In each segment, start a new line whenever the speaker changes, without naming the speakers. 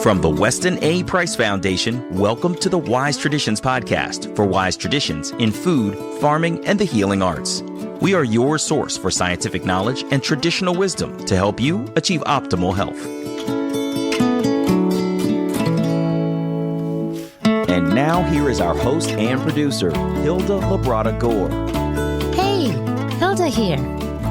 From the Weston A. Price Foundation, welcome to the Wise Traditions Podcast for wise traditions in food, farming, and the healing arts. We are your source for scientific knowledge and traditional wisdom to help you achieve optimal health. And now here is our host and producer, Hilda Labrada Gore.
Hey, Hilda here.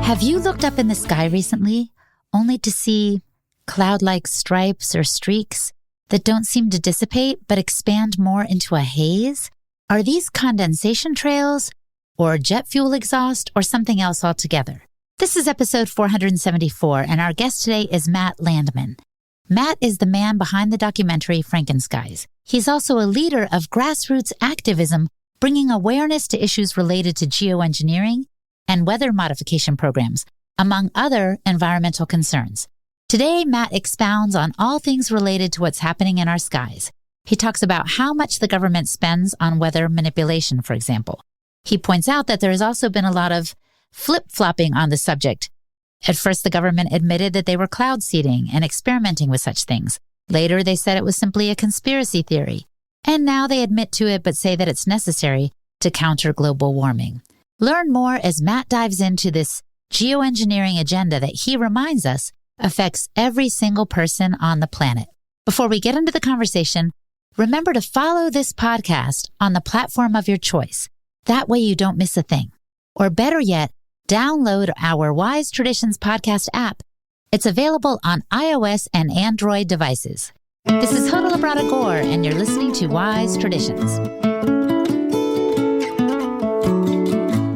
Have you looked up in the sky recently, only to see cloud-like stripes or streaks that don't seem to dissipate but expand more into a haze? Are these condensation trails or jet fuel exhaust or something else altogether? This is episode 474, and our guest today is Matt Landman. Matt is the man behind the documentary Frankenskies. He's also a leader of grassroots activism, bringing awareness to issues related to geoengineering and weather modification programs, among other environmental concerns. Today, Matt expounds on all things related to what's happening in our skies. He talks about how much the government spends on weather manipulation, for example. He points out that there has also been a lot of flip-flopping on the subject. At first, the government admitted that they were cloud seeding and experimenting with such things. Later, they said it was simply a conspiracy theory. And now they admit to it but say that it's necessary to counter global warming. Learn more as Matt dives into this geoengineering agenda that he reminds us affects every single person on the planet. Before we get into the conversation, remember to follow this podcast on the platform of your choice. That way you don't miss a thing. Or better yet, download our Wise Traditions podcast app. It's available on iOS and Android devices. This is Hilda Labrada Gore, and you're listening to Wise Traditions.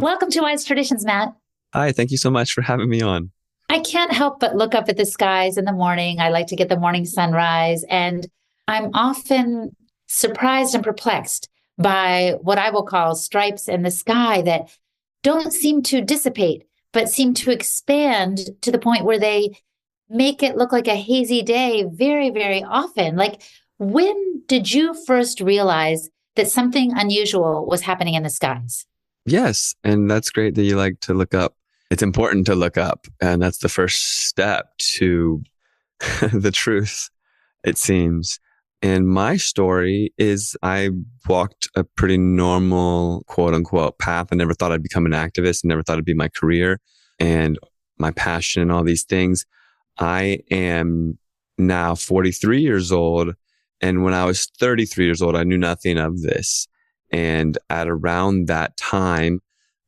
Welcome to Wise Traditions, Matt.
Hi, thank you so much for having me on.
I can't help but look up at the skies in the morning. I like to get the morning sunrise, and I'm often surprised and perplexed by what I will call stripes in the sky that don't seem to dissipate, but seem to expand to the point where they make it look like a hazy day very, very often. Like, when did you first realize that something unusual was happening in the skies?
Yes, and that's great that you like to look up. It's important to look up, and that's the first step to the truth, it seems. And my story is I walked a pretty normal, quote unquote, path. I never thought I'd become an activist. I never thought it'd be my career and my passion and all these things. I am now 43 years old. And when I was 33 years old, I knew nothing of this. And at around that time,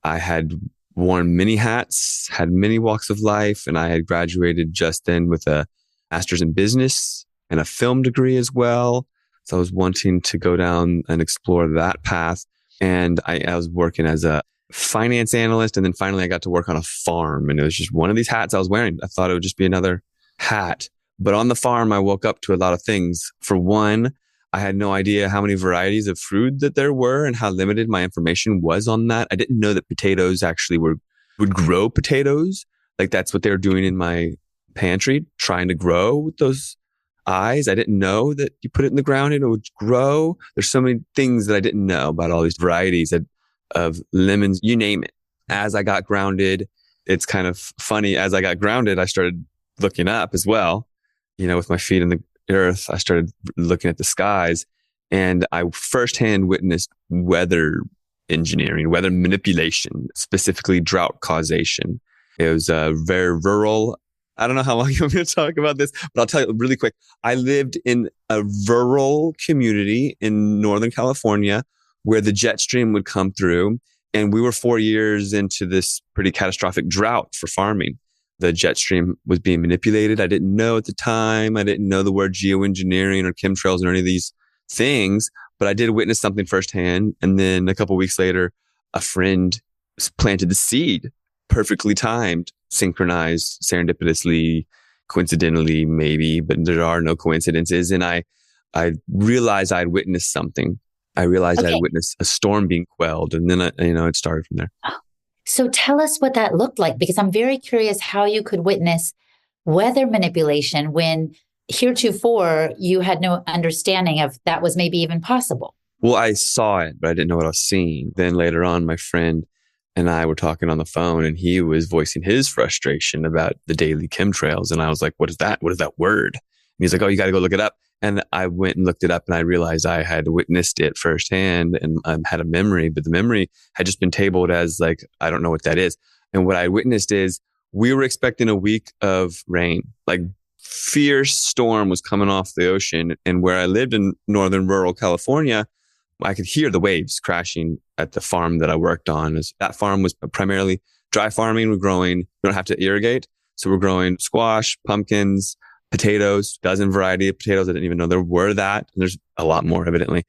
I had worn many hats, had many walks of life, and I had graduated just then with a master's in business and a film degree as well. So I was wanting to go down and explore that path. And I was working as a finance analyst. And then finally I got to work on a farm, and it was just one of these hats I was wearing. I thought it would just be another hat. But on the farm, I woke up to a lot of things. For one, I had no idea how many varieties of food that there were and how limited my information was on that. I didn't know that potatoes actually would grow potatoes. Like, that's what they were doing in my pantry, trying to grow with those eyes. I didn't know that you put it in the ground and it would grow. There's so many things that I didn't know about all these varieties of lemons, you name it. As I got grounded, it's kind of funny. As I got grounded, I started looking up as well, with my feet in the earth. I started looking at the skies, and I firsthand witnessed weather engineering, weather manipulation, specifically drought causation. It was very rural. I don't know how long you want me to talk about this, but I'll tell you really quick. I lived in a rural community in Northern California where the jet stream would come through, and we were 4 years into this pretty catastrophic drought for farming. The jet stream was being manipulated. I didn't know at the time. I didn't know the word geoengineering or chemtrails or any of these things, but I did witness something firsthand. And then a couple of weeks later, a friend planted the seed, perfectly timed, synchronized, serendipitously, coincidentally, maybe, but there are no coincidences. And I realized I'd witnessed something. I realized I'd witnessed a storm being quelled. And then, it started from there.
So tell us what that looked like, because I'm very curious how you could witness weather manipulation when heretofore you had no understanding of that was maybe even possible.
Well, I saw it, but I didn't know what I was seeing. Then later on, my friend and I were talking on the phone, and he was voicing his frustration about the daily chemtrails. And I was like, what is that? What is that word? And he's like, oh, you got to go look it up. And I went and looked it up and I realized I had witnessed it firsthand and had a memory, but the memory had just been tabled as like, I don't know what that is. And what I witnessed is we were expecting a week of rain, like fierce storm was coming off the ocean. And where I lived in northern rural California, I could hear the waves crashing at the farm that I worked on. That farm was primarily dry farming. We're growing, we don't have to irrigate. So we're growing squash, pumpkins, potatoes, dozen variety of potatoes. I didn't even know there were that. And there's a lot more evidently.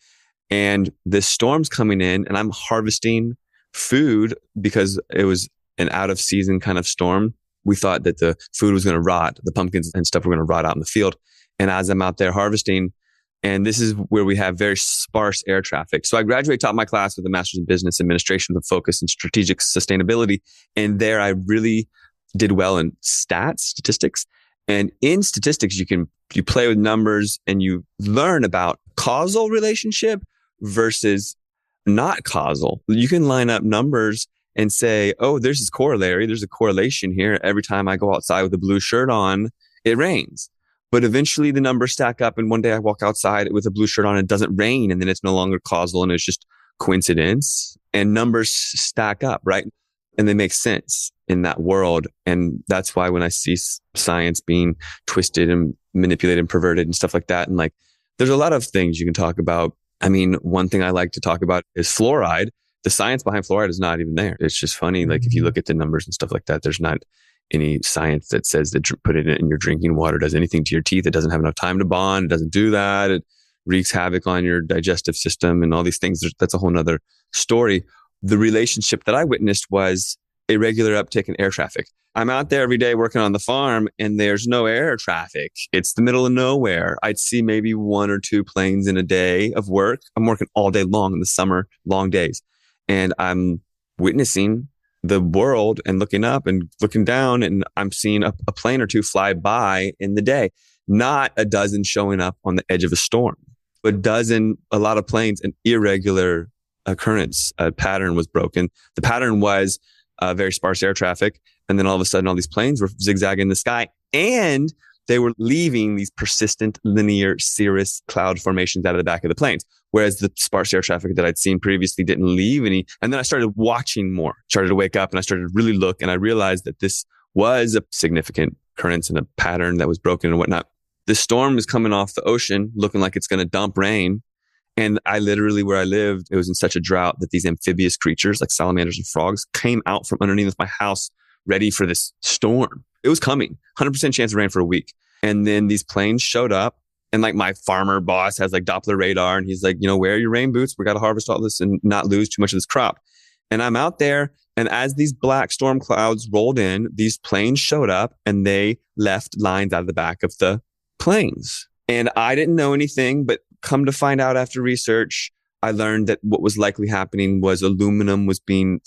And this storm's coming in and I'm harvesting food because it was an out of season kind of storm. We thought that the food was going to rot. The pumpkins and stuff were going to rot out in the field. And as I'm out there harvesting, and this is where we have very sparse air traffic. So I graduated, taught my class with a master's in business administration with a focus in strategic sustainability. And there I really did well in statistics. And in statistics, you play with numbers and you learn about causal relationship versus not causal. You can line up numbers and say, oh, there's this corollary. There's a correlation here. Every time I go outside with a blue shirt on, it rains. But eventually the numbers stack up. And one day I walk outside with a blue shirt on and it doesn't rain. And then it's no longer causal and it's just coincidence. And numbers stack up, right? And they make sense in that world. And that's why when I see science being twisted and manipulated and perverted and stuff like that, and like, there's a lot of things you can talk about. I mean, one thing I like to talk about is fluoride. The science behind fluoride is not even there. It's just funny. Like if you look at the numbers and stuff like that, there's not any science that says that put it in your drinking water does anything to your teeth. It doesn't have enough time to bond. It doesn't do that. It wreaks havoc on your digestive system and all these things. That's a whole nother story. The relationship that I witnessed was a regular uptick in air traffic. I'm out there every day working on the farm and there's no air traffic. It's the middle of nowhere. I'd see maybe 1 or 2 planes in a day of work. I'm working all day long in the summer, long days. And I'm witnessing the world and looking up and looking down and I'm seeing a plane or 2 fly by in the day, not a dozen showing up on the edge of a storm. A lot of planes, an irregular occurrence, a pattern was broken. The pattern was very sparse air traffic. And then all of a sudden, all these planes were zigzagging in the sky and they were leaving these persistent linear cirrus cloud formations out of the back of the planes. Whereas the sparse air traffic that I'd seen previously didn't leave any. And then I started watching more, started to wake up and I started to really look and I realized that this was a significant occurrence and a pattern that was broken and whatnot. The storm is coming off the ocean looking like it's going to dump rain. And I literally, where I lived, it was in such a drought that these amphibious creatures like salamanders and frogs came out from underneath my house ready for this storm. It was coming, 100% chance of rain for a week. And then these planes showed up and like my farmer boss has like Doppler radar and he's like, wear your rain boots. We got to harvest all this and not lose too much of this crop. And I'm out there. And as these black storm clouds rolled in, these planes showed up and they left lines out of the back of the planes. And I didn't know anything, but come to find out after research, I learned that what was likely happening was aluminum was being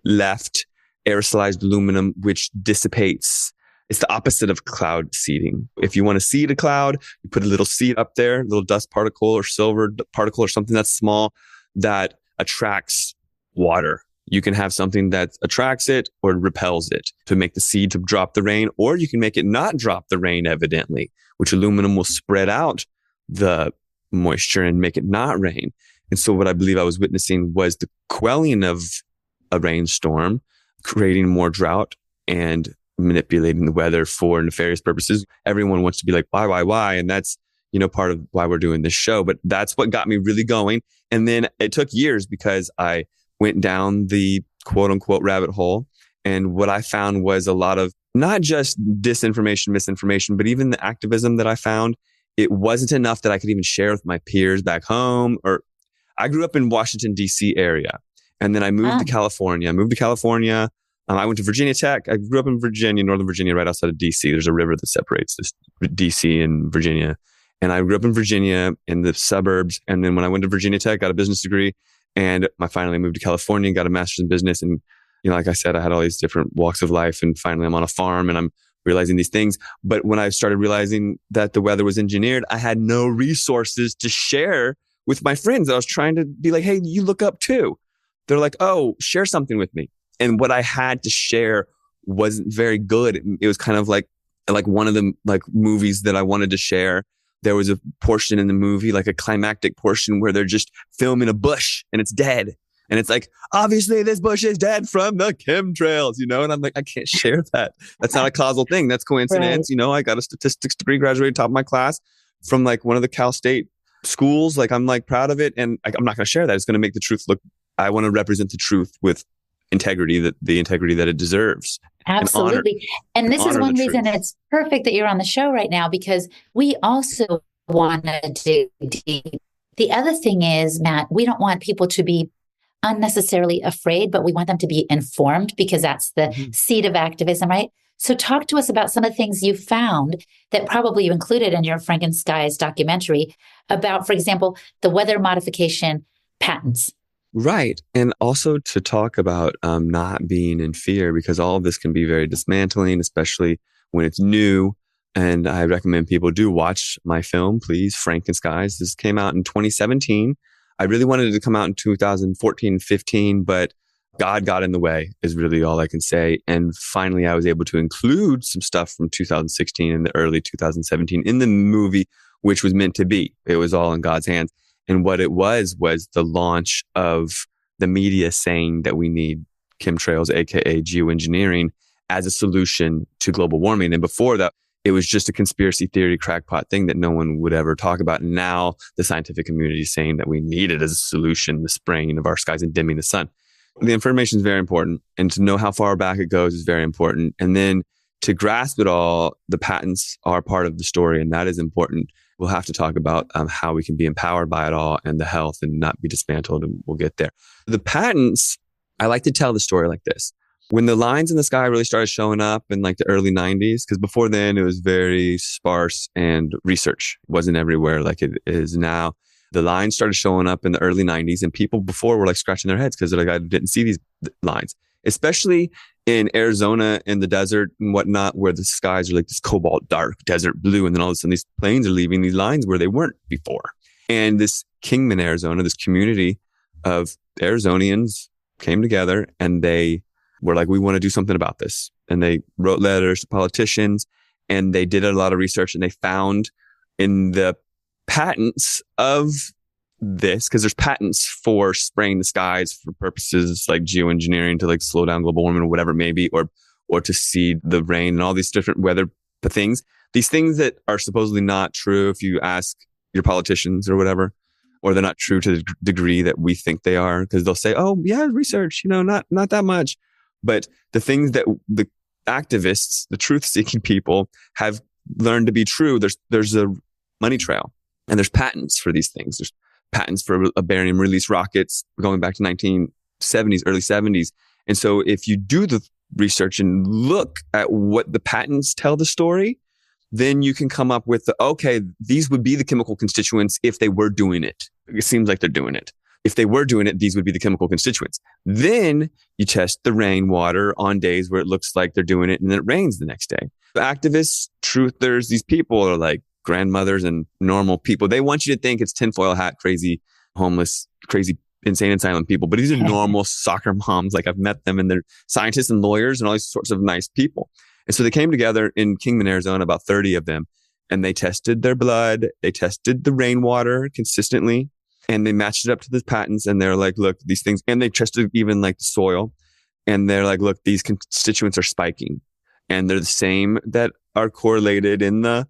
left, aerosolized aluminum, which dissipates. It's the opposite of cloud seeding. If you want to seed a cloud, you put a little seed up there, a little dust particle or silver particle or something that's small that attracts water. You can have something that attracts it or repels it to make the seed to drop the rain, or you can make it not drop the rain, evidently, which aluminum will spread out the moisture and make it not rain. And so what I believe I was witnessing was the quelling of a rainstorm, creating more drought and manipulating the weather for nefarious purposes. Everyone wants to be like, why? And that's, part of why we're doing this show. But that's what got me really going. And then it took years because I went down the quote unquote rabbit hole. And what I found was a lot of not just disinformation, misinformation, but even the activism that I found. It wasn't enough that I could even share with my peers back home. Or I grew up in Washington, D.C. area. And then I moved to California. I went to Virginia Tech. I grew up in Virginia, Northern Virginia, right outside of D.C. There's a river that separates this D.C. and Virginia. And I grew up in Virginia in the suburbs. And then when I went to Virginia Tech, got a business degree. And I finally moved to California and got a master's in business. And, like I said, I had all these different walks of life. And finally I'm on a farm and I'm realizing these things. But when I started realizing that the weather was engineered, I had no resources to share with my friends. I was trying to be like, hey, you look up too. They're like, oh, share something with me. And what I had to share wasn't very good. It was kind of like one of the like movies that I wanted to share there was a portion in the movie, like a climactic portion where they're just filming a bush and it's dead. And it's like, obviously this bush is dead from the chemtrails, And I'm like, I can't share that. That's not a causal thing. That's coincidence. Right. I got a statistics degree, graduated top of my class from like one of the Cal State schools. Like, I'm like proud of it. And I'm not going to share that. It's going to make the truth look, I want to represent the truth with integrity, the integrity that it deserves.
Absolutely. And this is one reason it's perfect that you're on the show right now, because we also want to dig deep. The other thing is, Matt, we don't want people to be unnecessarily afraid, but we want them to be informed, because that's the seed of activism, right? So talk to us about some of the things you found that probably you included in your Frankenskies documentary about, for example, the weather modification patents.
Right. And also to talk about not being in fear, because all of this can be very dismantling, especially when it's new. And I recommend people do watch my film, please, Frankenskies. This came out in 2017. I really wanted it to come out in 2014, 15, but God got in the way is really all I can say. And finally, I was able to include some stuff from 2016 and the early 2017 in the movie, which was meant to be. It was all in God's hands. And what it was the launch of the media saying that we need chemtrails, aka geoengineering, as a solution to global warming. And before that, it was just a conspiracy theory crackpot thing that no one would ever talk about. And now the scientific community is saying that we need it as a solution, the spraying of our skies and dimming the sun. The information is very important. And to know how far back it goes is very important. And then to grasp it all, the patents are part of the story. And that is important. We'll have to talk about how we can be empowered by it all and the health and not be dismantled. And we'll get there. The patents, I like to tell the story like this. When the lines in the sky really started showing up in like the early 90s, because before then it was very sparse and research wasn't everywhere like it is now. The lines started showing up in the early 90s, and people before were like scratching their heads because they're like, I didn't see these lines, especially in Arizona in the desert and whatnot, where the skies are like this cobalt dark desert blue. And then all of a sudden these planes are leaving these lines where they weren't before. And this Kingman, Arizona, this community of Arizonians came together and they were like, we want to do something about this. And they wrote letters to politicians and they did a lot of research, and they found in the patents of this, because there's patents for spraying the skies for purposes like geoengineering to like slow down global warming or whatever it may be, or to seed the rain and all these different weather things. These things that are supposedly not true if you ask your politicians or whatever, or they're not true to the degree that we think they are, because they'll say, oh yeah, research, not that much. But the things that the activists, the truth-seeking people have learned to be true, there's a money trail, and there's patents for these things. There's patents for barium release rockets going back to 1970s, early 70s. And so if you do the research and look at what the patents tell the story, then you can come up with okay, these would be the chemical constituents if they were doing it. It seems like they're doing it. If they were doing it, these would be the chemical constituents. Then you test the rainwater on days where it looks like they're doing it and then it rains the next day. The activists, truthers, these people are like grandmothers and normal people. They want you to think it's tinfoil hat, crazy, homeless, crazy, insane asylum people. But these are normal soccer moms. Like, I've met them, and they're scientists and lawyers and all these sorts of nice people. And so they came together in Kingman, Arizona, about 30 of them, and they tested their blood. They tested the rainwater consistently. And they matched it up to the patents, and they're like, look, these things, and they tested even like the soil, and they're like, look, these constituents are spiking, and they're the same that are correlated in the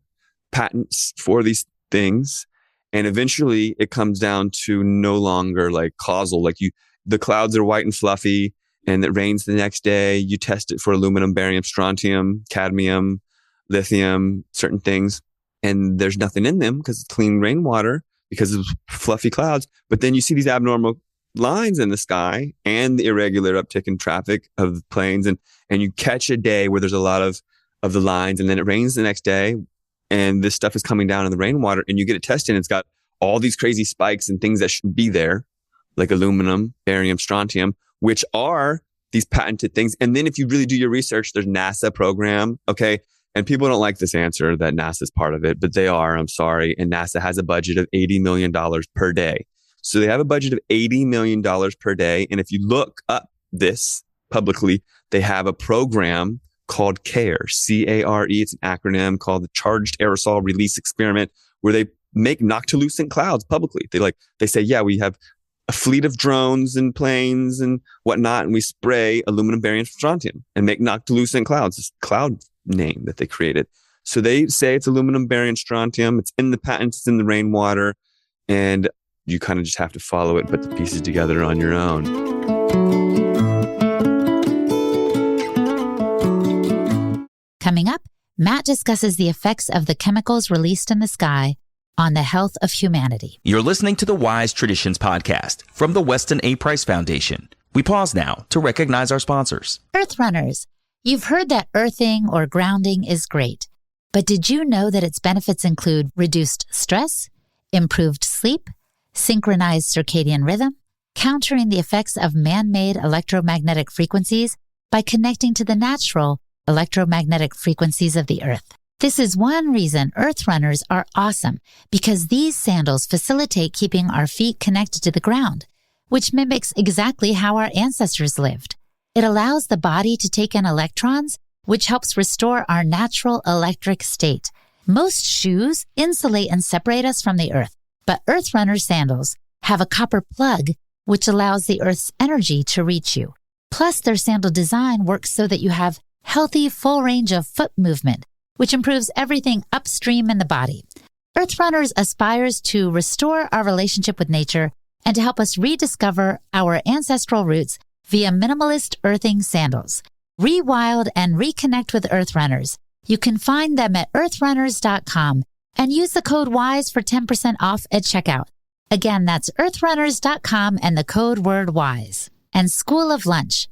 patents for these things. And eventually it comes down to no longer like causal, like the clouds are white and fluffy and it rains the next day. You test it for aluminum, barium, strontium, cadmium, lithium, certain things, and there's nothing in them because it's clean rainwater, because of fluffy clouds. But then you see these abnormal lines in the sky and the irregular uptick in traffic of planes. And you catch a day where there's a lot of the lines, and then it rains the next day and this stuff is coming down in the rainwater, and you get it tested and it's got all these crazy spikes and things that shouldn't be there, like aluminum, barium, strontium, which are these patented things. And then if you really do your research, there's NASA program. Okay. And people don't like this answer that NASA is part of it, but they are, I'm sorry. And NASA has a budget of $80 million per day. So they have a budget of $80 million per day. And if you look up this publicly, they have a program called CARE, C-A-R-E. It's an acronym called the Charged Aerosol Release Experiment, where they make noctilucent clouds publicly. They say, yeah, we have a fleet of drones and planes and whatnot, and we spray aluminum barium strontium and make noctilucent clouds, this cloud name that they created. So they say it's aluminum barium strontium. It's in the patents, it's in the rainwater, and you kind of just have to follow it, put the pieces together on your own.
Coming up, Matt discusses the effects of the chemicals released in the sky on the health of humanity.
You're listening to the Wise Traditions podcast from the Weston A. Price Foundation. We pause now to recognize our sponsors.
Earth Runners. You've heard that earthing or grounding is great, but did you know that its benefits include reduced stress, improved sleep, synchronized circadian rhythm, countering the effects of man-made electromagnetic frequencies by connecting to the natural electromagnetic frequencies of the earth? This is one reason Earth Runners are awesome, because these sandals facilitate keeping our feet connected to the ground, which mimics exactly how our ancestors lived. It allows the body to take in electrons, which helps restore our natural electric state. Most shoes insulate and separate us from the earth, but Earth Runner sandals have a copper plug, which allows the earth's energy to reach you. Plus, their sandal design works so that you have healthy, full range of foot movement, which improves everything upstream in the body. Earth Runners aspires to restore our relationship with nature and to help us rediscover our ancestral roots via minimalist earthing sandals. Rewild and reconnect with Earth Runners. You can find them at earthrunners.com and use the code WISE for 10% off at checkout. Again, that's earthrunners.com and the code word WISE. And School of Lunch.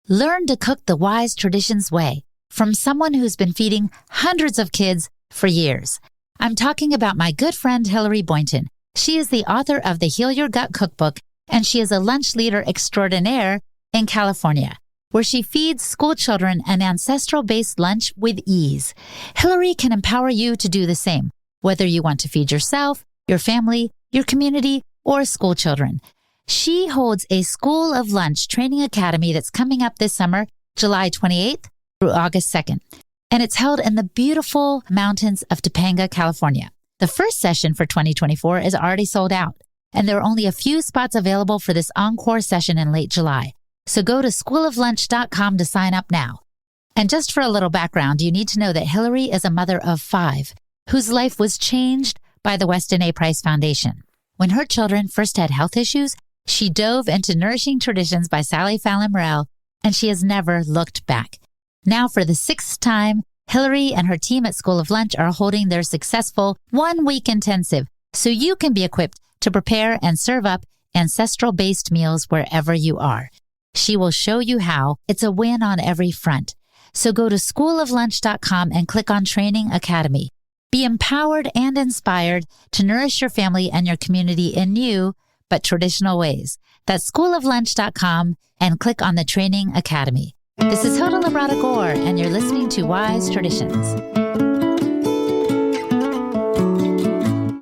Learn to cook the Wise Traditions way from someone who's been feeding hundreds of kids for years. I'm talking about my good friend Hillary Boynton. She is the author of the Heal Your Gut cookbook, and she is a lunch leader extraordinaire in California, where she feeds school children an ancestral-based lunch with ease. Hillary can empower you to do the same, whether you want to feed yourself, your family, your community, or school children. She holds a School of Lunch training academy that's coming up this summer, July 28th through August 2nd, and it's held in the beautiful mountains of Topanga, California. The first session for 2024 is already sold out, and there are only a few spots available for this encore session in late July. So go to schooloflunch.com to sign up now. And just for a little background, you need to know that Hillary is a mother of 5 whose life was changed by the Weston A. Price Foundation. When her children first had health issues, she dove into Nourishing Traditions by Sally Fallon Morell, and she has never looked back. Now, for the 6th time, Hillary and her team at School of Lunch are holding their successful 1-week intensive, so you can be equipped to prepare and serve up ancestral-based meals wherever you are. She will show you how. It's a win on every front. So go to schooloflunch.com and click on Training Academy. Be empowered and inspired to nourish your family and your community in new but traditional ways. That's schooloflunch.com and click on the Training Academy. This is Hilda Labrada Gore, and you're listening to Wise Traditions.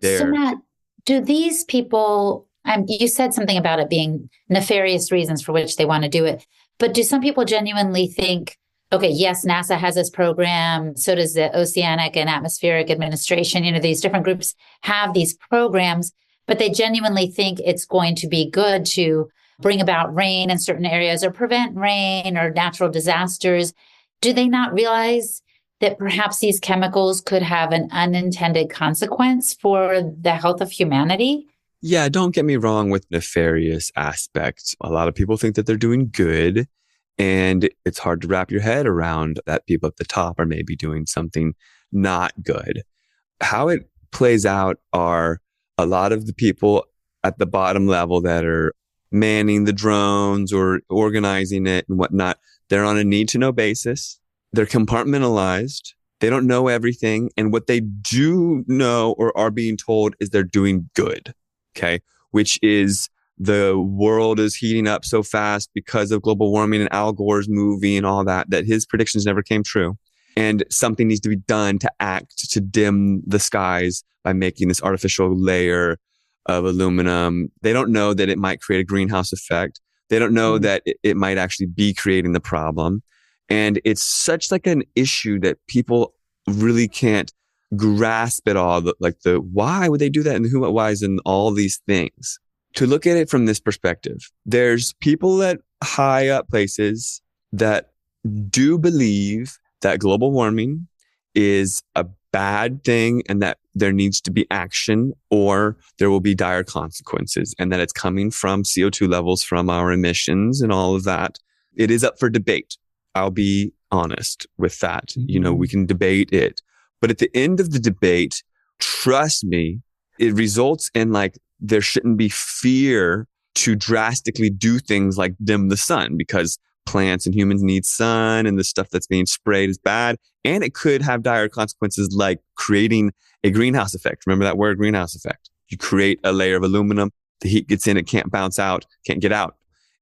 There.
So Matt, do these people, you said something about it being nefarious reasons for which they want to do it, but do some people genuinely think, okay, yes, NASA has this program, so does the Oceanic and Atmospheric Administration, these different groups have these programs, but they genuinely think it's going to be good to bring about rain in certain areas or prevent rain or natural disasters? Do they not realize that perhaps these chemicals could have an unintended consequence for the health of humanity?
Yeah, don't get me wrong with nefarious aspects. A lot of people think that they're doing good, and it's hard to wrap your head around that people at the top are maybe doing something not good. How it plays out are a lot of the people at the bottom level that are manning the drones or organizing it and whatnot, they're on a need-to-know basis. They're compartmentalized. They don't know everything. And what they do know or are being told is they're doing good, okay? Which is the world is heating up so fast because of global warming and Al Gore's movie and all that his predictions never came true. And something needs to be done to act to dim the skies by making this artificial layer of aluminum. They don't know that it might create a greenhouse effect. They don't know that it might actually be creating the problem. And it's such like an issue that people really can't grasp it all, like the why would they do that and who, what, whys, and all these things. To look at it from this perspective, there's people at high up places that do believe that global warming is a bad thing and that there needs to be action or there will be dire consequences, and that it's coming from CO2 levels from our emissions and all of that. It is up for debate. I'll be honest with that.
Mm-hmm.
We can debate it. But at the end of the debate, trust me, it results in like there shouldn't be fear to drastically do things like dim the sun, because plants and humans need sun and the stuff that's being sprayed is bad. And it could have dire consequences like creating a greenhouse effect. Remember that word, greenhouse effect? You create a layer of aluminum, the heat gets in, it can't bounce out, can't get out.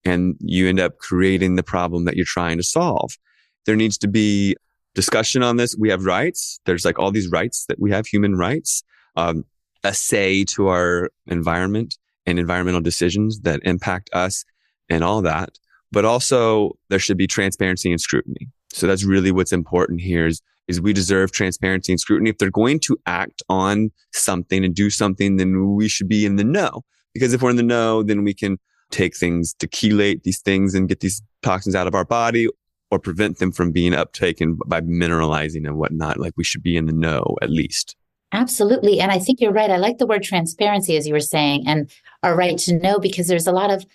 And you end up creating the problem that you're trying to solve. There needs to be discussion on this. We have rights. There's like all these rights that we have, human rights, a say to our environment and environmental decisions that impact us and all that. But also there should be transparency and scrutiny. So that's really what's important here is we deserve transparency and scrutiny. If they're going to act on something and do something, then we should be in the know. Because if we're in the know, then we can take things to chelate these things and get these toxins out of our body or prevent them from being uptaken by mineralizing and whatnot. Like we should be in the know at least.
Absolutely. And I think you're right. I like the word transparency, as you were saying, and our right to know, because there's a lot of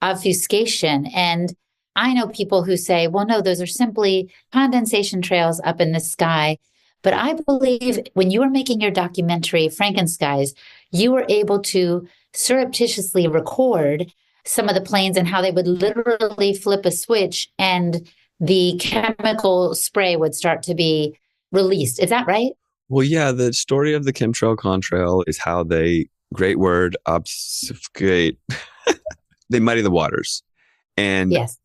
obfuscation. And I know people who say, well, no, those are simply condensation trails up in the sky. But I believe when you were making your documentary, Frankenskies, you were able to surreptitiously record some of the planes and how they would literally flip a switch and the chemical spray would start to be released. Is that right?
Well, yeah, the story of the chemtrail contrail is how they, great word, obfuscate. They muddy the waters. And
yes.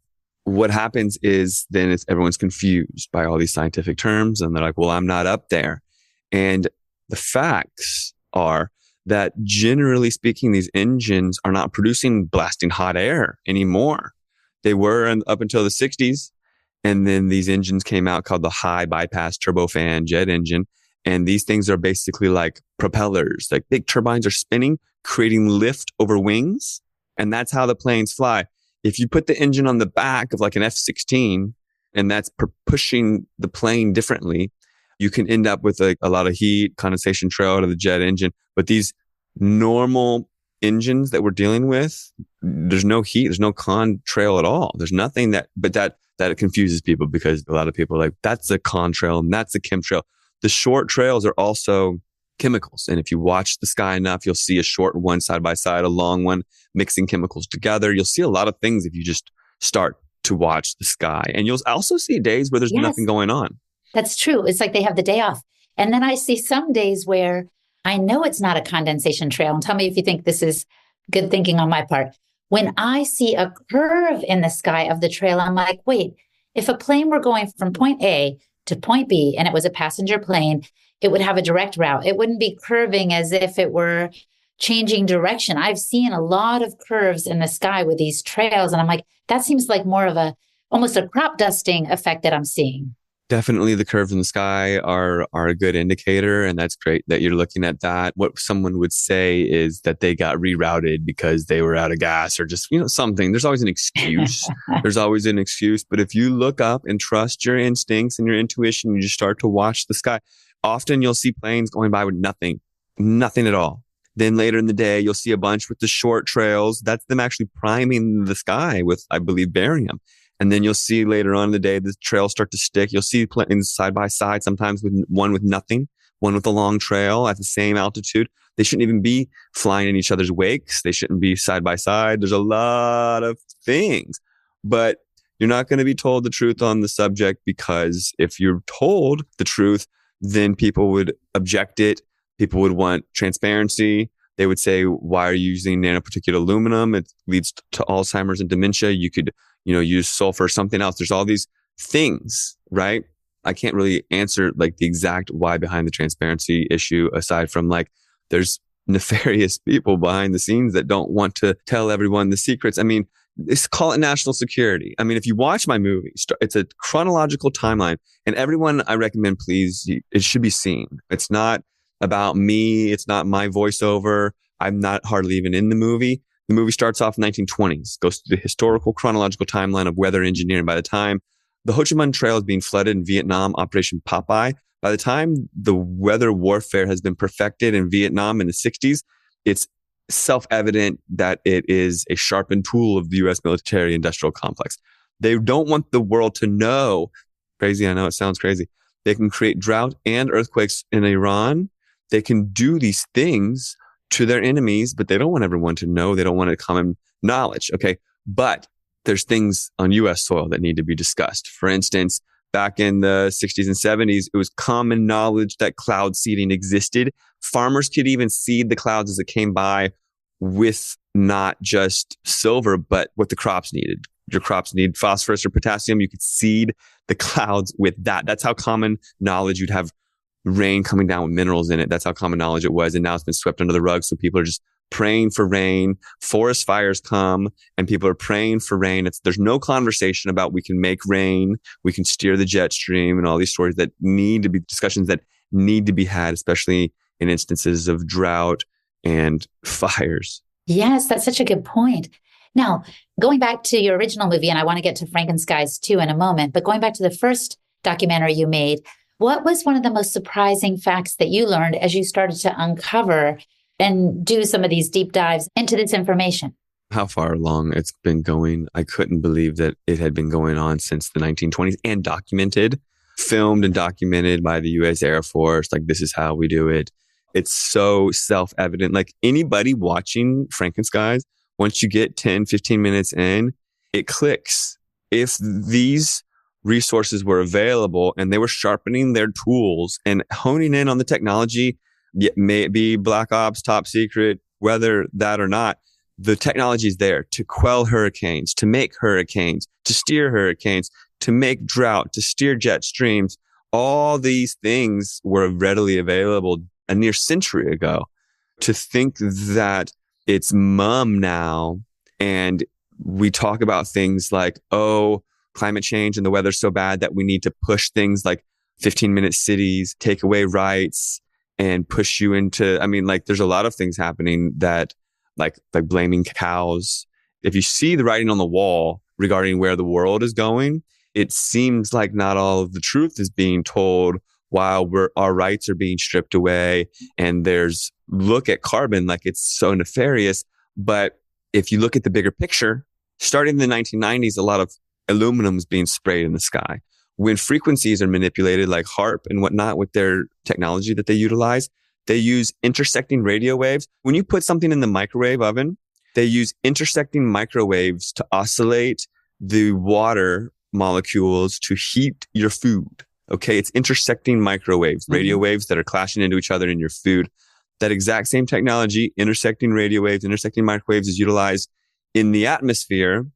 What happens is then everyone's confused by all these scientific terms and they're like, well, I'm not up there. And the facts are that generally speaking, these engines are not producing blasting hot air anymore. They were up until the 60s. And then these engines came out called the high bypass turbofan jet engine. And these things are basically like propellers, like big turbines are spinning, creating lift over wings. And that's how the planes fly. If you put the engine on the back of like an F-16 and that's pushing the plane differently, you can end up with a lot of heat, condensation trail out of the jet engine. But these normal engines that we're dealing with, there's no heat, there's no contrail at all. There's nothing that confuses people, because a lot of people are like, that's a contrail and that's a chemtrail. The short trails are also chemicals. And if you watch the sky enough, you'll see a short one side by side, a long one mixing chemicals together. You'll see a lot of things if you just start to watch the sky. And you'll also see days where there's nothing going on.
That's true. It's like they have the day off. And then I see some days where I know it's not a condensation trail. And tell me if you think this is good thinking on my part. When I see a curve in the sky of the trail, I'm like, wait, if a plane were going from point A to point B and it was a passenger plane, it would have a direct route. It wouldn't be curving as if it were changing direction. I've seen a lot of curves in the sky with these trails. And I'm like, that seems like more of almost a crop dusting effect that I'm seeing.
Definitely the curves in the sky are a good indicator. And that's great that you're looking at that. What someone would say is that they got rerouted because they were out of gas or just, something. There's always an excuse. There's always an excuse. But if you look up and trust your instincts and your intuition, you just start to watch the sky. Often you'll see planes going by with nothing at all. Then later in the day, you'll see a bunch with the short trails. That's them actually priming the sky with, I believe, barium. And then you'll see later on in the day, the trails start to stick. You'll see planes side by side, sometimes with one with nothing, one with a long trail at the same altitude. They shouldn't even be flying in each other's wakes. They shouldn't be side by side. There's a lot of things, but you're not going to be told the truth on the subject, because if you're told the truth, then people would object it. People would want transparency. They would say, why are you using nanoparticulate aluminum? It leads to Alzheimer's and dementia. You could, use sulfur or something else. There's all these things, right? I can't really answer like the exact why behind the transparency issue, aside from like, there's nefarious people behind the scenes that don't want to tell everyone the secrets. I mean, It's call it national security. I mean, if you watch my movie, it's a chronological timeline, and everyone I recommend, please, it should be seen. It's not about me. It's not my voiceover. I'm not hardly even in the movie. The movie starts off in 1920s, goes through the historical chronological timeline of weather engineering. By the time the Ho Chi Minh Trail is being flooded in Vietnam, Operation Popeye, by the time the weather warfare has been perfected in Vietnam in the 60s, it's self-evident that it is a sharpened tool of the U.S. military industrial complex. They don't want the world to know. Crazy, I know it sounds crazy. They can create drought and earthquakes in Iran. They can do these things to their enemies, but they don't want everyone to know. They don't want it common knowledge. Okay. But there's things on U.S. soil that need to be discussed. For instance, back in the 60s and 70s, it was common knowledge that cloud seeding existed. Farmers could even seed the clouds as it came by with not just silver, but what the crops needed. Your crops need phosphorus or potassium. You could seed the clouds with that. That's how common knowledge. You'd have rain coming down with minerals in it. That's how common knowledge it was. And now it's been swept under the rug. So people are just praying for rain. Forest fires come and people are praying for rain. There's no conversation about we can make rain. We can steer the jet stream and all these stories that need to be discussions that need to be had, especially in instances of drought and fires.
Yes, that's such a good point. Now, going back to your original movie, and I want to get to Frankenskies too in a moment, but going back to the first documentary you made, what was one of the most surprising facts that you learned as you started to uncover and do some of these deep dives into this information?
How far along it's been going. I couldn't believe that it had been going on since the 1920s and documented, filmed and documented by the U.S. Air Force. Like, this is how we do it. It's so self-evident. Like, anybody watching Frankenskies, once you get 10, 15 minutes in, it clicks. If these resources were available and they were sharpening their tools and honing in on the technology, it may be black ops, top secret, whether that or not, the technology is there to quell hurricanes, to make hurricanes, to steer hurricanes, to make drought, to steer jet streams. All these things were readily available a near century ago. To think that it's mum now and we talk about things like, oh, climate change and the weather's so bad that we need to push things like 15-minute cities, take away rights, and push you into, I mean, like, there's a lot of things happening that like blaming cows. If you see the writing on the wall regarding where the world is going, it seems like not all of the truth is being told while our rights are being stripped away. And there's look at carbon like it's so nefarious. But if you look at the bigger picture, starting in the 1990s, a lot of aluminum is being sprayed in the sky. When frequencies are manipulated like HARP and whatnot with their technology that they utilize, they use intersecting radio waves. When you put something in the microwave oven, they use intersecting microwaves to oscillate the water molecules to heat your food. Okay. It's intersecting microwaves, radio waves that are clashing into each other in your food. That exact same technology, intersecting radio waves, intersecting microwaves, is utilized in the atmosphere.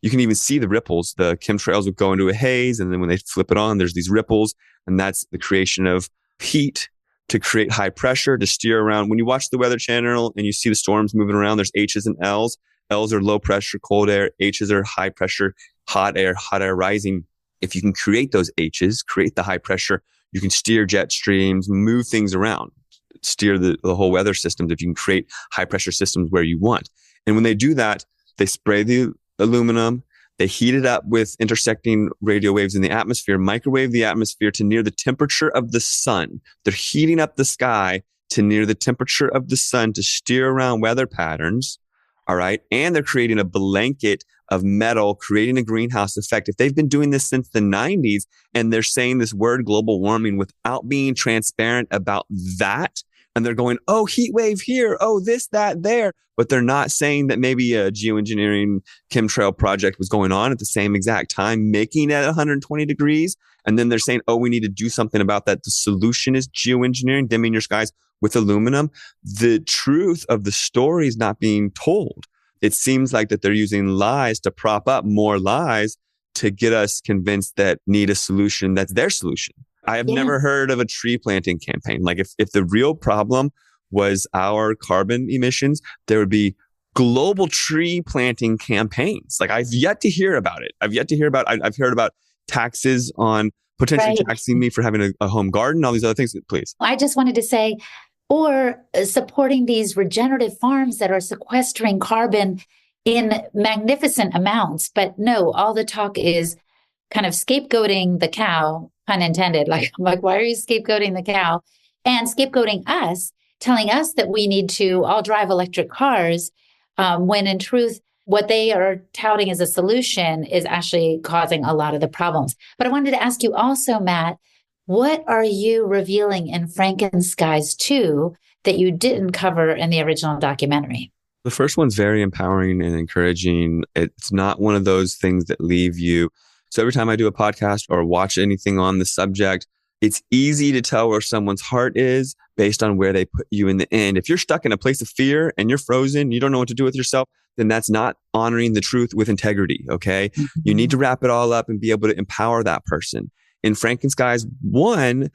You can even see the ripples. The chemtrails will go into a haze, and then when they flip it on, there's these ripples, and that's the creation of heat to create high pressure to steer around. When you watch the Weather Channel and you see the storms moving around, there's H's and L's. L's are low pressure, cold air. H's are high pressure, hot air rising. If you can create those H's, create the high pressure, you can steer jet streams, move things around, steer the whole weather systems if you can create high pressure systems where you want. And when they do that, they spray the aluminum, they heat it up with intersecting radio waves in the atmosphere, microwave the atmosphere to near the temperature of the sun. They're heating up the sky to near the temperature of the sun to steer around weather patterns. All right. And they're creating a blanket of metal, creating a greenhouse effect. If they've been doing this since the 90s and they're saying this word global warming without being transparent about that, and they're going, oh, heat wave here, oh, this, that, there. But they're not saying that maybe a geoengineering chemtrail project was going on at the same exact time, making it 120 degrees. And then they're saying, oh, we need to do something about that. The solution is geoengineering, dimming your skies with aluminum. The truth of the story is not being told. It seems like that they're using lies to prop up more lies to get us convinced that need a solution that's their solution. I have never heard of a tree planting campaign. Like if the real problem was our carbon emissions, there would be global tree planting campaigns. Like I've yet to hear about it. I've heard about taxes on potentially
Right.
taxing me for having a home garden, all these other things. Please.
I just wanted to say, or supporting these regenerative farms that are sequestering carbon in magnificent amounts. But no, all the talk is kind of scapegoating the cow, pun intended. Like, why are you scapegoating the cow? And scapegoating us, telling us that we need to all drive electric cars, when in truth, what they are touting as a solution is actually causing a lot of the problems. But I wanted to ask you also, Matt, what are you revealing in Frankenskies 2 that you didn't cover in the original documentary?
The first one's very empowering and encouraging. It's not one of those things that leave you. So every time I do a podcast or watch anything on the subject, it's easy to tell where someone's heart is based on where they put you in the end. If you're stuck in a place of fear and you're frozen, you don't know what to do with yourself, then that's not honoring the truth with integrity. Okay. Mm-hmm. You need to wrap it all up and be able to empower that person. In Frankenskies 1,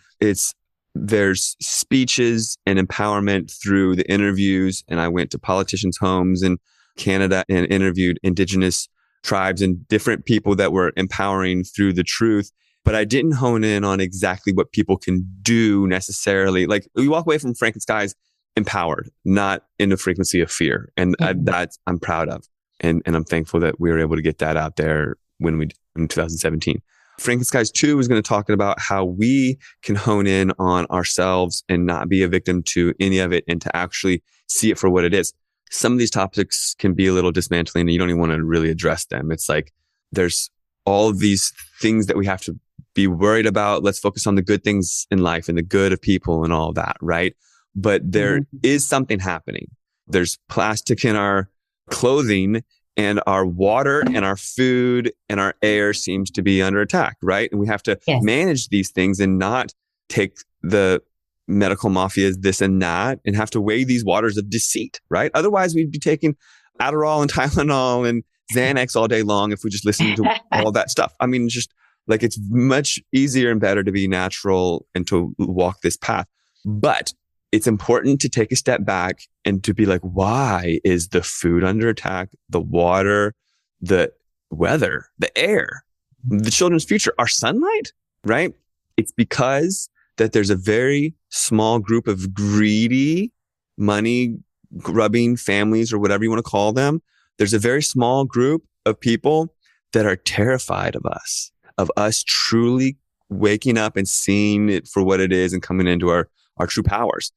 there's speeches and empowerment through the interviews. And I went to politicians' homes in Canada and interviewed indigenous tribes and different people that were empowering through the truth. But I didn't hone in on exactly what people can do necessarily. Like we walk away from Frankenskies empowered, not in the frequency of fear. And that I'm proud of. And I'm thankful that we were able to get that out there in 2017. Frankenskies 2 is going to talk about how we can hone in on ourselves and not be a victim to any of it and to actually see it for what it is. Some of these topics can be a little dismantling and you don't even want to really address them. It's like there's all of these things that we have to be worried about. Let's focus on the good things in life and the good of people and all that, right? But there is something happening. There's plastic in our clothing and our water and our food and our air seems to be under attack, right? And we have to manage these things and not take the medical mafia's this and that and have to weigh these waters of deceit, right? Otherwise, we'd be taking Adderall and Tylenol and Xanax all day long if we just listened to all that stuff. I mean, just like it's much easier and better to be natural and to walk this path. But it's important to take a step back and to be like, why is the food under attack, the water, the weather, the air, the children's future, our sunlight, right? It's because that there's a very small group of greedy, money grubbing families or whatever you want to call them. There's a very small group of people that are terrified of us truly waking up and seeing it for what it is and coming into our true powers.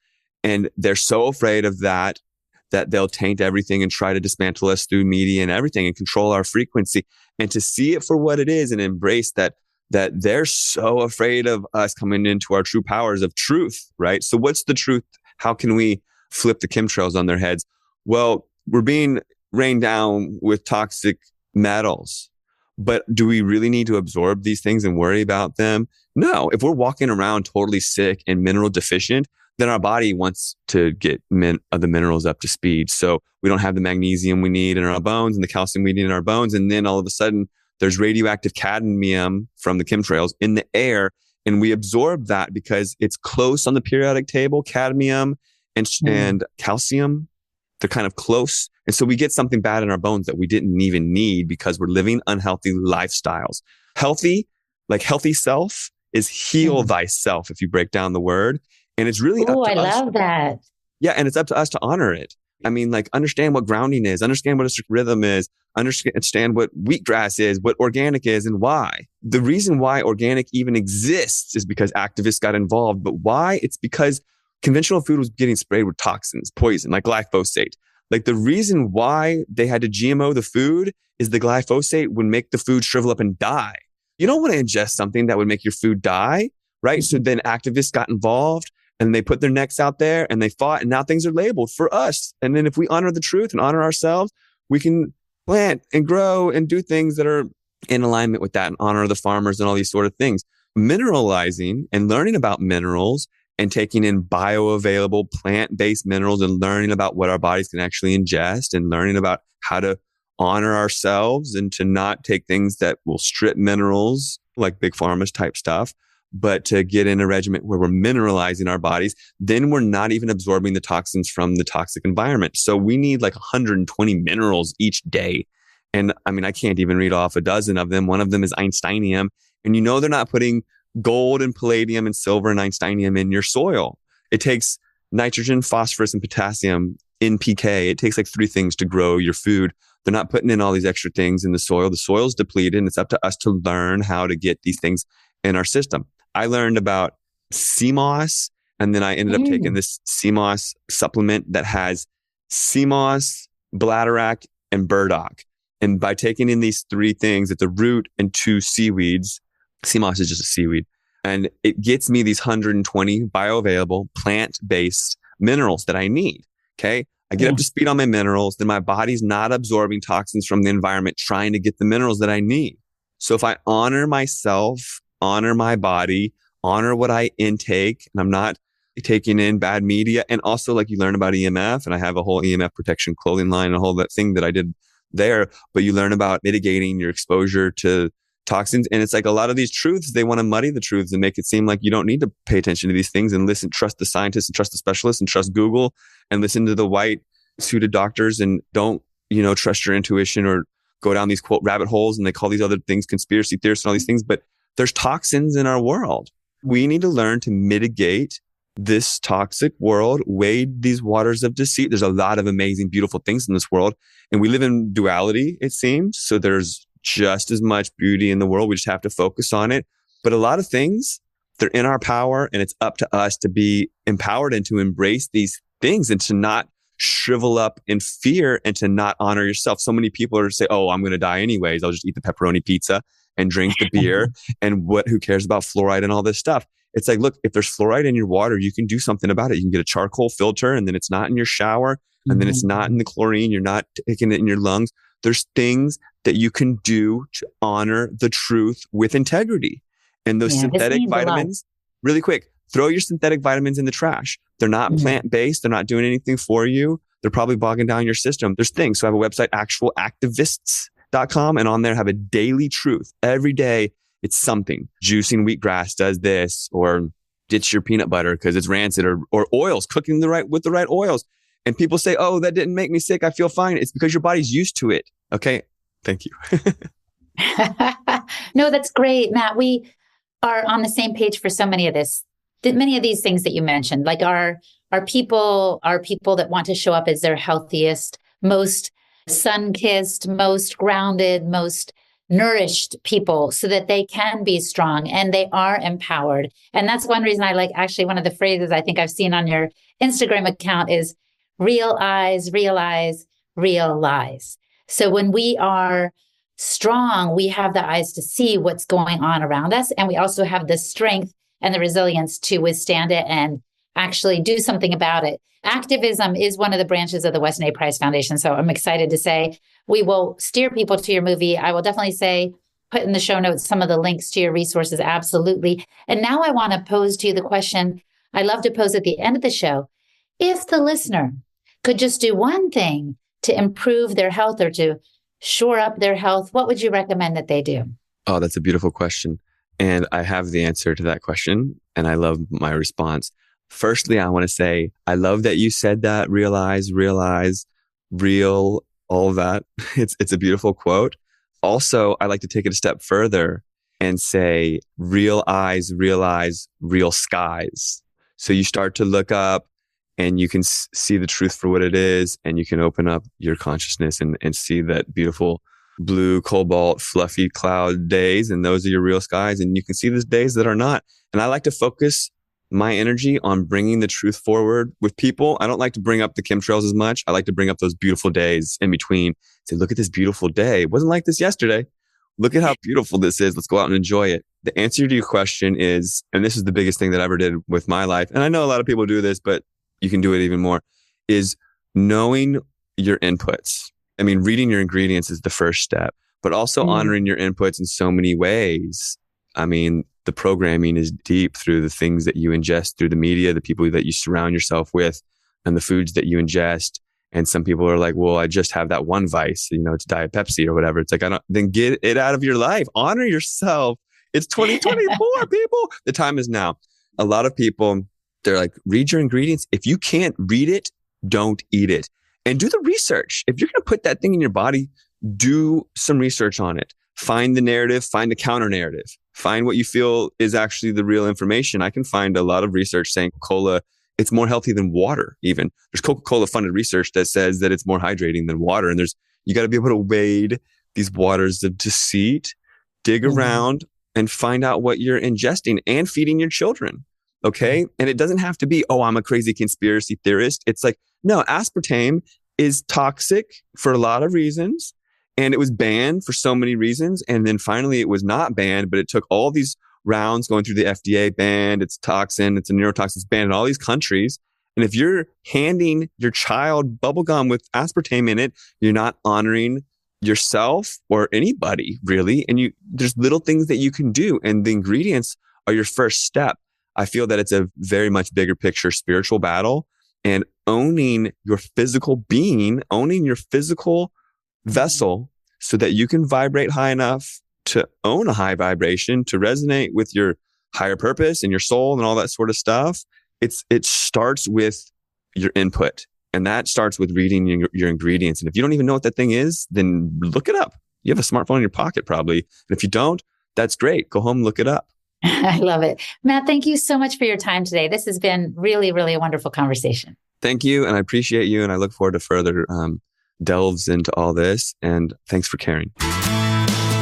And they're so afraid of that they'll taint everything and try to dismantle us through media and everything and control our frequency. And to see it for what it is and embrace that they're so afraid of us coming into our true powers of truth, right? So what's the truth? How can we flip the chemtrails on their heads? Well, we're being rained down with toxic metals. But do we really need to absorb these things and worry about them? No. If we're walking around totally sick and mineral deficient, then our body wants to get the minerals up to speed. So we don't have the magnesium we need in our bones and the calcium we need in our bones. And then all of a sudden, there's radioactive cadmium from the chemtrails in the air. And we absorb that because it's close on the periodic table, cadmium and calcium. They're kind of close. And so we get something bad in our bones that we didn't even need because we're living unhealthy lifestyles. Healthy self is heal thyself if you break down the word. And it's really up to us.
I love that.
Yeah. And it's up to us to honor it. I mean, like understand what grounding is, understand what a strict rhythm is, understand what wheatgrass is, what organic is and why. The reason why organic even exists is because activists got involved. But why? It's because conventional food was getting sprayed with toxins, poison, like glyphosate. Like the reason why they had to GMO the food is the glyphosate would make the food shrivel up and die. You don't want to ingest something that would make your food die, right? So then activists got involved and they put their necks out there and they fought and now things are labeled for us. And then if we honor the truth and honor ourselves, we can plant and grow and do things that are in alignment with that and honor the farmers and all these sort of things. Mineralizing and learning about minerals and taking in bioavailable plant-based minerals and learning about what our bodies can actually ingest and learning about how to honor ourselves and to not take things that will strip minerals like big pharma's type stuff, but to get in a regimen where we're mineralizing our bodies, then we're not even absorbing the toxins from the toxic environment. So we need like 120 minerals each day. And I mean, I can't even read off a dozen of them. One of them is Einsteinium. And they're not putting gold and palladium and silver and Einsteinium in your soil. It takes nitrogen, phosphorus, and potassium NPK. It takes like 3 things to grow your food. They're not putting in all these extra things in the soil. The soil's depleted, and it's up to us to learn how to get these things in our system. I learned about sea moss, and then I ended up taking this sea moss supplement that has sea moss, bladderwrack, and burdock. And by taking in these 3 things, it's a root and 2 seaweeds. Sea moss is just a seaweed. And it gets me these 120 bioavailable plant-based minerals that I need. Okay. I get up to speed on my minerals, then my body's not absorbing toxins from the environment, trying to get the minerals that I need. So if I honor myself, honor my body, honor what I intake, and I'm not taking in bad media. And also, like, you learn about EMF, and I have a whole EMF protection clothing line, a whole that thing that I did there, but you learn about mitigating your exposure to toxins. And it's like a lot of these truths, they want to muddy the truths and make it seem like you don't need to pay attention to these things and trust the scientists and trust the specialists and trust Google and listen to the white suited doctors and don't, trust your intuition or go down these quote rabbit holes. And they call these other things conspiracy theorists and all these things, but there's toxins in our world. We need to learn to mitigate this toxic world, wade these waters of deceit. There's a lot of amazing, beautiful things in this world. And we live in duality, it seems. So there's just as much beauty in the world. We just have to focus on it. But a lot of things, they're in our power, and it's up to us to be empowered and to embrace these things and to not shrivel up in fear and to not honor yourself. So many people are say, oh, I'm going to die anyways. I'll just eat the pepperoni pizza and drink the beer. And who cares about fluoride and all this stuff? It's like, look, if there's fluoride in your water, you can do something about it. You can get a charcoal filter, and then it's not in your shower, and then it's not in the chlorine. You're not taking it in your lungs. There's things that you can do to honor the truth with integrity. And those synthetic vitamins, really quick, throw your synthetic vitamins in the trash. They're not plant-based. They're not doing anything for you. They're probably bogging down your system. There's things. So I have a website, actualactivists.com, and on there I have a daily truth. Every day it's something. Juicing wheatgrass does this, or ditch your peanut butter because it's rancid, or oils, cooking with the right oils. And people say, oh, that didn't make me sick. I feel fine. It's because your body's used to it. Okay. Thank you.
No, that's great, Matt. We are on the same page for so many of these things that you mentioned. Like our people that want to show up as their healthiest, most sun-kissed, most grounded, most nourished people so that they can be strong and they are empowered. And that's one reason I like, actually, one of the phrases I think I've seen on your Instagram account is real eyes, realize, realize. So when we are strong, we have the eyes to see what's going on around us. And we also have the strength and the resilience to withstand it and actually do something about it. Activism is one of the branches of the Weston A. Price Foundation. So I'm excited to say we will steer people to your movie. I will definitely say, put in the show notes some of the links to your resources. Absolutely. And now I want to pose to you the question I love to pose at the end of the show. If the listener could just do one thing to improve their health or to shore up their health, what would you recommend that they do?
Oh, that's a beautiful question. And I have the answer to that question. And I love my response. Firstly, I want to say, I love that you said that. Realize, real, all of that. It's a beautiful quote. Also, I like to take it a step further and say, real eyes, realize, real skies. So you start to look up and you can see the truth for what it is. And you can open up your consciousness and see that beautiful blue, cobalt, fluffy cloud days. And those are your real skies. And you can see those days that are not. And I like to focus my energy on bringing the truth forward with people. I don't like to bring up the chemtrails as much. I like to bring up those beautiful days in between. Say, look at this beautiful day. It wasn't like this yesterday. Look at how beautiful this is. Let's go out and enjoy it. The answer to your question is, and this is the biggest thing that I ever did with my life, and I know a lot of people do this, but you can do it even more, is knowing your inputs. I mean, reading your ingredients is the first step, but also honoring your inputs in so many ways. I mean, the programming is deep through the things that you ingest, through the media, the people that you surround yourself with, and the foods that you ingest. And some people are like, well, I just have that one vice, it's Diet Pepsi or whatever. It's like, then get it out of your life. Honor yourself It's 2024, people. The time is now. A lot of people, they're like, read your ingredients. If you can't read it, don't eat it. And do the research. If you're going to put that thing in your body, do some research on it. Find the narrative, find the counter narrative, find what you feel is actually the real information. I can find a lot of research saying Coca-Cola, it's more healthy than water even. There's Coca-Cola funded research that says that it's more hydrating than water. And you got to be able to wade these waters of deceit, dig around and find out what you're ingesting and feeding your children. Okay. And it doesn't have to be, oh, I'm a crazy conspiracy theorist. It's like, no, aspartame is toxic for a lot of reasons. And it was banned for so many reasons. And then finally it was not banned, but it took all these rounds going through the FDA, banned, it's toxin, it's a neurotoxin, it's banned in all these countries. And if you're handing your child bubblegum with aspartame in it, you're not honoring yourself or anybody really. And there's little things that you can do. And the ingredients are your first step. I feel that it's a very much bigger picture spiritual battle, and owning your physical being, owning your physical vessel so that you can vibrate high enough to own a high vibration, to resonate with your higher purpose and your soul and all that sort of stuff. It starts with your input, and that starts with reading your ingredients. And if you don't even know what that thing is, then look it up. You have a smartphone in your pocket probably. And if you don't, that's great. Go home, look it up.
I love it. Matt, thank you so much for your time today. This has been really, really a wonderful conversation.
Thank you. And I appreciate you. And I look forward to further delves into all this. And thanks for caring.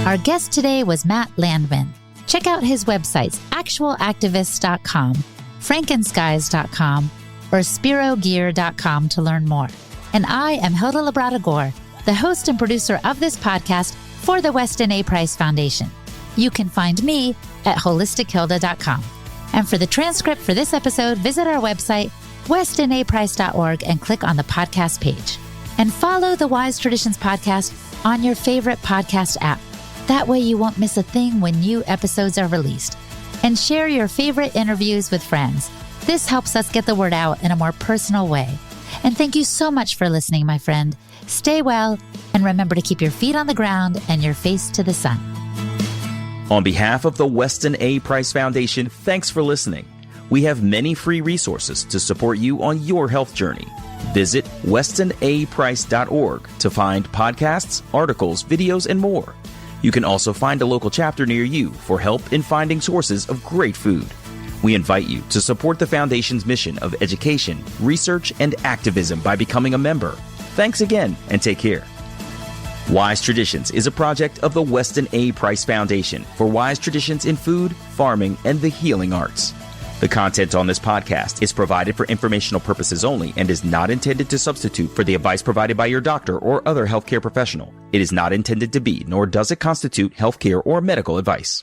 Our guest today was Matt Landman. Check out his websites, actualactivists.com, frankenskies.com, or spirogear.com to learn more. And I am Hilda Labrada Gore, the host and producer of this podcast for the Weston A. Price Foundation. You can find me at holistichilda.com. And for the transcript for this episode, visit our website, westonaprice.org, and click on the podcast page. And follow the Wise Traditions podcast on your favorite podcast app. That way you won't miss a thing when new episodes are released. And share your favorite interviews with friends. This helps us get the word out in a more personal way. And thank you so much for listening, my friend. Stay well, and remember to keep your feet on the ground and your face to the sun.
On behalf of the Weston A. Price Foundation, thanks for listening. We have many free resources to support you on your health journey. Visit westonaprice.org to find podcasts, articles, videos, and more. You can also find a local chapter near you for help in finding sources of great food. We invite you to support the Foundation's mission of education, research, and activism by becoming a member. Thanks again, and take care. Wise Traditions is a project of the Weston A. Price Foundation for wise traditions in food, farming, and the healing arts. The content on this podcast is provided for informational purposes only and is not intended to substitute for the advice provided by your doctor or other healthcare professional. It is not intended to be, nor does it constitute healthcare or medical advice.